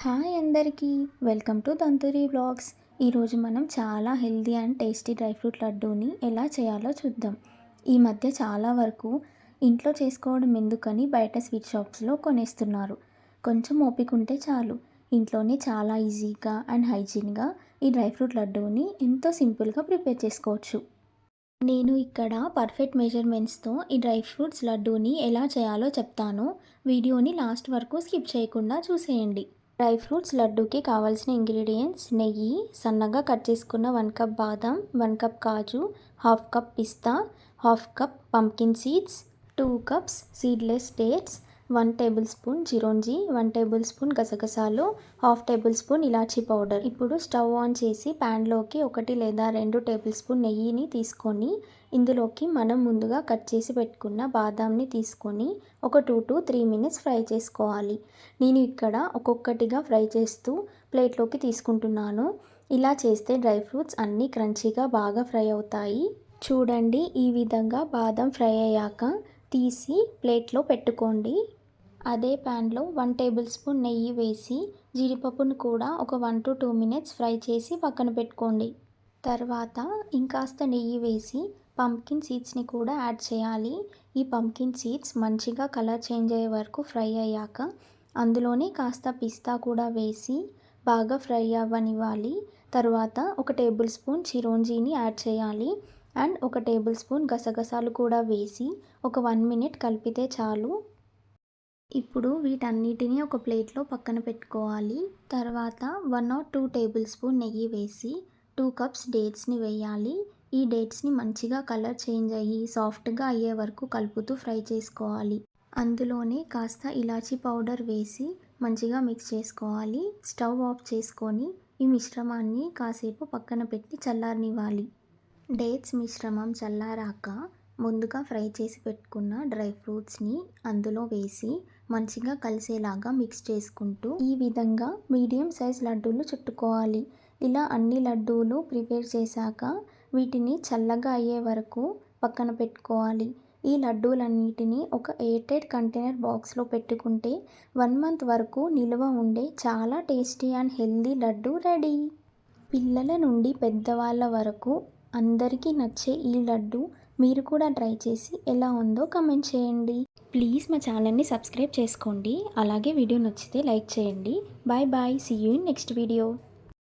Hi అందరికీ, welcome to తంతూరి vlogs. ఈరోజు మనం చాలా healthy and tasty dry fruit లడ్డూని ఎలా చేయాలో చూద్దాం. ఈ మధ్య చాలా వరకు ఇంట్లో చేసుకోవడం ఎందుకని బయట స్వీట్ షాప్స్లో కొనేస్తున్నారు. కొంచెం ఓపిక ఉంటే చాలు, ఇంట్లోనే చాలా ఈజీగా అండ్ హైజీన్గా ఈ డ్రై ఫ్రూట్ లడ్డూని ఎంతో సింపుల్గా ప్రిపేర్ చేసుకోవచ్చు. నేను ఇక్కడ పర్ఫెక్ట్ మెజర్మెంట్స్తో ఈ డ్రై ఫ్రూట్స్ లడ్డూని ఎలా చేయాలో చెప్తాను. వీడియోని లాస్ట్ వరకు స్కిప్ చేయకుండా చూసేయండి. డ్రై ఫ్రూట్స్ లడ్డూకి కావాల్సిన ఇంగ్రీడియంట్స్: నెయ్యి, సన్నగా కట్ చేసుకున్న 1 కప్ బాదం, 1 కప్ కాజు, హాఫ్ కప్ పిస్తా, half cup pumpkin seeds, 2 cups seedless dates, 1 tablespoon చిరోంజి, 1 టేబుల్ స్పూన్ గసగసాలు, హాఫ్ టేబుల్ స్పూన్ ఇలాచీ పౌడర్. ఇప్పుడు స్టవ్ ఆన్ చేసి ప్యాన్లోకి 1 లేదా 2 టేబుల్ స్పూన్ నెయ్యిని తీసుకొని ఇందులోకి మనం ముందుగా కట్ చేసి పెట్టుకున్న బాదాంని తీసుకొని ఒక 2 to 3 మినిట్స్ ఫ్రై చేసుకోవాలి. నేను ఇక్కడ ఒక్కొక్కటిగా ఫ్రై చేస్తూ ప్లేట్లోకి తీసుకుంటున్నాను. ఇలా చేస్తే డ్రై ఫ్రూట్స్ అన్నీ క్రంచీగా బాగా ఫ్రై అవుతాయి. చూడండి, ఈ విధంగా బాదం ఫ్రై అయ్యాక తీసి ప్లేట్లో పెట్టుకోండి. అదే ప్యాన్లో 1 టేబుల్ స్పూన్ నెయ్యి వేసి జీడిపప్పును కూడా ఒక 1 to 2 మినిట్స్ ఫ్రై చేసి పక్కన పెట్టుకోండి. తర్వాత ఇంకాస్త నెయ్యి వేసి పంకిన్ సీడ్స్ని కూడా యాడ్ చేయాలి. ఈ పంకిన్ సీడ్స్ మంచిగా కలర్ చేంజ్ అయ్యే వరకు ఫ్రై అయ్యాక అందులోనే కాస్త పిస్తా కూడా వేసి బాగా ఫ్రై అవ్వనివ్వాలి. తర్వాత 1 టేబుల్ స్పూన్ చిరోంజీని యాడ్ చేయాలి అండ్ 1 టేబుల్ స్పూన్ గసగసాలు కూడా వేసి ఒక 1 మినిట్ కలిపితే చాలు. ఇప్పుడు వీటన్నిటిని ఒక ప్లేట్లో పక్కన పెట్టుకోవాలి. తర్వాత 1 or 2 టేబుల్ స్పూన్ నెయ్యి వేసి 2 కప్స్ డేట్స్ని వేయాలి. ఈ డేట్స్ని మంచిగా కలర్ చేంజ్ అయ్యి సాఫ్ట్గా అయ్యే వరకు కలుపుతూ ఫ్రై చేసుకోవాలి. అందులోనే కాస్త ఇలాచీ పౌడర్ వేసి మంచిగా మిక్స్ చేసుకోవాలి. స్టవ్ ఆఫ్ చేసుకొని ఈ మిశ్రమాన్ని కాసేపు పక్కన పెట్టి చల్లారనివ్వాలి. డేట్స్ మిశ్రమం చల్లారాక ముందుగా ఫ్రై చేసి పెట్టుకున్న డ్రై ఫ్రూట్స్ని అందులో వేసి మంచిగా కలిసేలాగా మిక్స్ చేసుకుంటూ ఈ విధంగా మీడియం సైజ్ లడ్డూలు చుట్టుకోవాలి. ఇలా అన్ని లడ్డూలు ప్రిపేర్ చేశాక వీటిని చల్లగా అయ్యే వరకు పక్కన పెట్టుకోవాలి. ఈ లడ్డూలన్నిటినీ ఒక ఎయిర్టైట్ కంటైనర్ బాక్స్లో పెట్టుకుంటే 1 month వరకు నిల్వ ఉండే చాలా tasty and healthy laddu ready. పిల్లల నుండి పెద్దవాళ్ళ వరకు అందరికీ నచ్చే ఈ లడ్డు మీరు కూడా ట్రై చేసి ఎలా ఉందో కమెంట్ చేయండి. ప్లీజ్ మా ఛానల్ని సబ్స్క్రైబ్ చేసుకోండి. అలాగే వీడియో నచ్చితే లైక్ చేయండి. Bye bye, see you in next video.